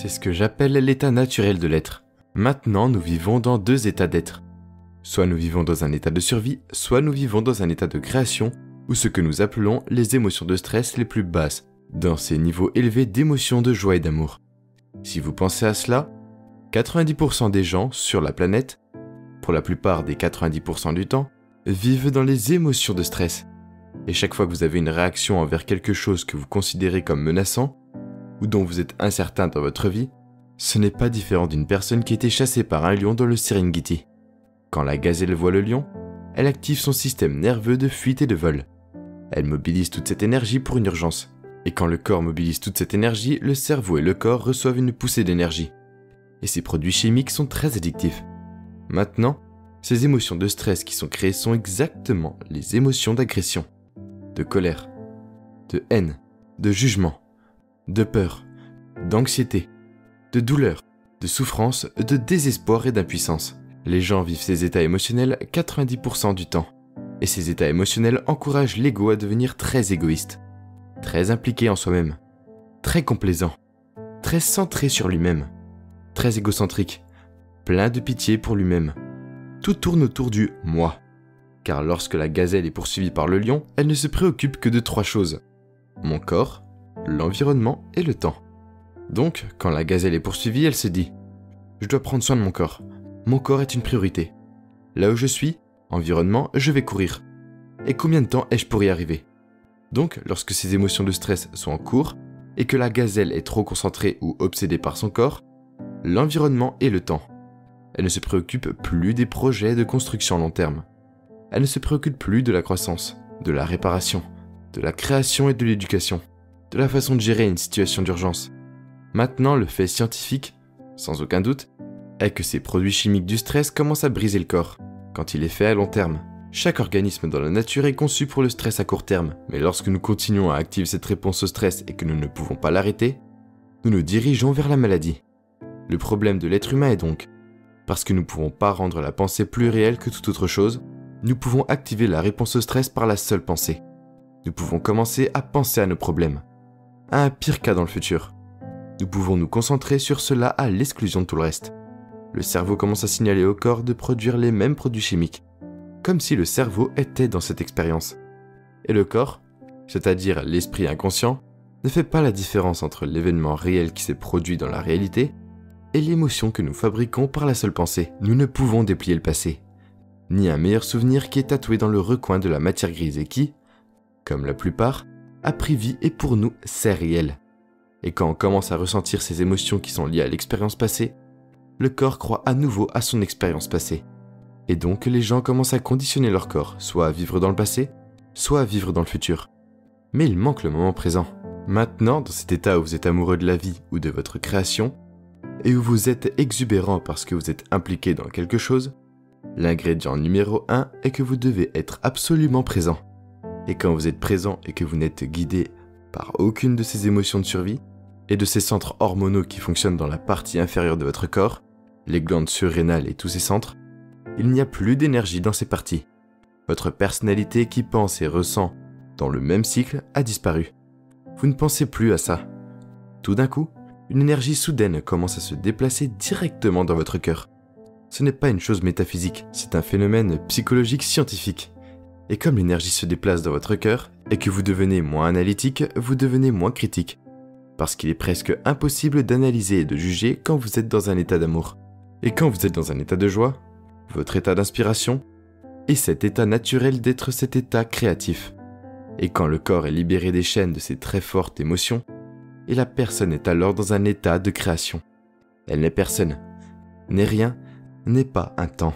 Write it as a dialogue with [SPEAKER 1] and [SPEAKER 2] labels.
[SPEAKER 1] C'est ce que j'appelle l'état naturel de l'être. Maintenant, nous vivons dans deux états d'être. Soit nous vivons dans un état de survie, soit nous vivons dans un état de création, ou ce que nous appelons les émotions de stress les plus basses, dans ces niveaux élevés d'émotions de joie et d'amour. Si vous pensez à cela, 90% des gens sur la planète, pour la plupart des 90% du temps, vivent dans les émotions de stress. Et chaque fois que vous avez une réaction envers quelque chose que vous considérez comme menaçant, ou dont vous êtes incertain dans votre vie, ce n'est pas différent d'une personne qui a été chassée par un lion dans le Serengeti. Quand la gazelle voit le lion, elle active son système nerveux de fuite et de vol. Elle mobilise toute cette énergie pour une urgence. Et quand le corps mobilise toute cette énergie, le cerveau et le corps reçoivent une poussée d'énergie. Et ces produits chimiques sont très addictifs. Maintenant, ces émotions de stress qui sont créées sont exactement les émotions d'agression, de colère, de haine, de jugement, de peur, d'anxiété, de douleur, de souffrance, de désespoir et d'impuissance. Les gens vivent ces états émotionnels 90% du temps. Et ces états émotionnels encouragent l'ego à devenir très égoïste, très impliqué en soi-même, très complaisant, très centré sur lui-même, très égocentrique, plein de pitié pour lui-même. Tout tourne autour du « moi ». Car lorsque la gazelle est poursuivie par le lion, elle ne se préoccupe que de 3 choses. Mon corps, l'environnement et le temps. Donc, quand la gazelle est poursuivie, elle se dit « Je dois prendre soin de mon corps. Mon corps est une priorité. Là où je suis, environnement, je vais courir. Et combien de temps ai-je pour y arriver ?» Donc, lorsque ces émotions de stress sont en cours, et que la gazelle est trop concentrée ou obsédée par son corps, l'environnement et le temps. Elle ne se préoccupe plus des projets de construction à long terme. Elle ne se préoccupe plus de la croissance, de la réparation, de la création et de l'éducation, de la façon de gérer une situation d'urgence. Maintenant, le fait scientifique, sans aucun doute, est que ces produits chimiques du stress commencent à briser le corps, quand il est fait à long terme. Chaque organisme dans la nature est conçu pour le stress à court terme, mais lorsque nous continuons à activer cette réponse au stress et que nous ne pouvons pas l'arrêter, nous nous dirigeons vers la maladie. Le problème de l'être humain est donc, parce que nous ne pouvons pas rendre la pensée plus réelle que toute autre chose, nous pouvons activer la réponse au stress par la seule pensée. Nous pouvons commencer à penser à nos problèmes, à un pire cas dans le futur. Nous pouvons nous concentrer sur cela à l'exclusion de tout le reste. Le cerveau commence à signaler au corps de produire les mêmes produits chimiques, comme si le cerveau était dans cette expérience. Et le corps, c'est-à-dire l'esprit inconscient, ne fait pas la différence entre l'événement réel qui s'est produit dans la réalité et l'émotion que nous fabriquons par la seule pensée. Nous ne pouvons déplier le passé, ni un meilleur souvenir qui est tatoué dans le recoin de la matière grise et qui, comme la plupart, a pris vie et pour nous, c'est réel. Et quand on commence à ressentir ces émotions qui sont liées à l'expérience passée, le corps croit à nouveau à son expérience passée. Et donc les gens commencent à conditionner leur corps, soit à vivre dans le passé, soit à vivre dans le futur. Mais il manque le moment présent. Maintenant, dans cet état où vous êtes amoureux de la vie ou de votre création, et où vous êtes exubérant parce que vous êtes impliqué dans quelque chose, l'ingrédient numéro 1 est que vous devez être absolument présent. Et quand vous êtes présent et que vous n'êtes guidé par aucune de ces émotions de survie, et de ces centres hormonaux qui fonctionnent dans la partie inférieure de votre corps, les glandes surrénales et tous ces centres, il n'y a plus d'énergie dans ces parties. Votre personnalité qui pense et ressent dans le même cycle a disparu. Vous ne pensez plus à ça. Tout d'un coup, une énergie soudaine commence à se déplacer directement dans votre cœur. Ce n'est pas une chose métaphysique, c'est un phénomène psychologique scientifique. Et comme l'énergie se déplace dans votre cœur, et que vous devenez moins analytique, vous devenez moins critique. Parce qu'il est presque impossible d'analyser et de juger quand vous êtes dans un état d'amour. Et quand vous êtes dans un état de joie, votre état d'inspiration est cet état naturel d'être cet état créatif. Et quand le corps est libéré des chaînes de ces très fortes émotions, et la personne est alors dans un état de création. Elle n'est personne, n'est rien, n'est pas un temps.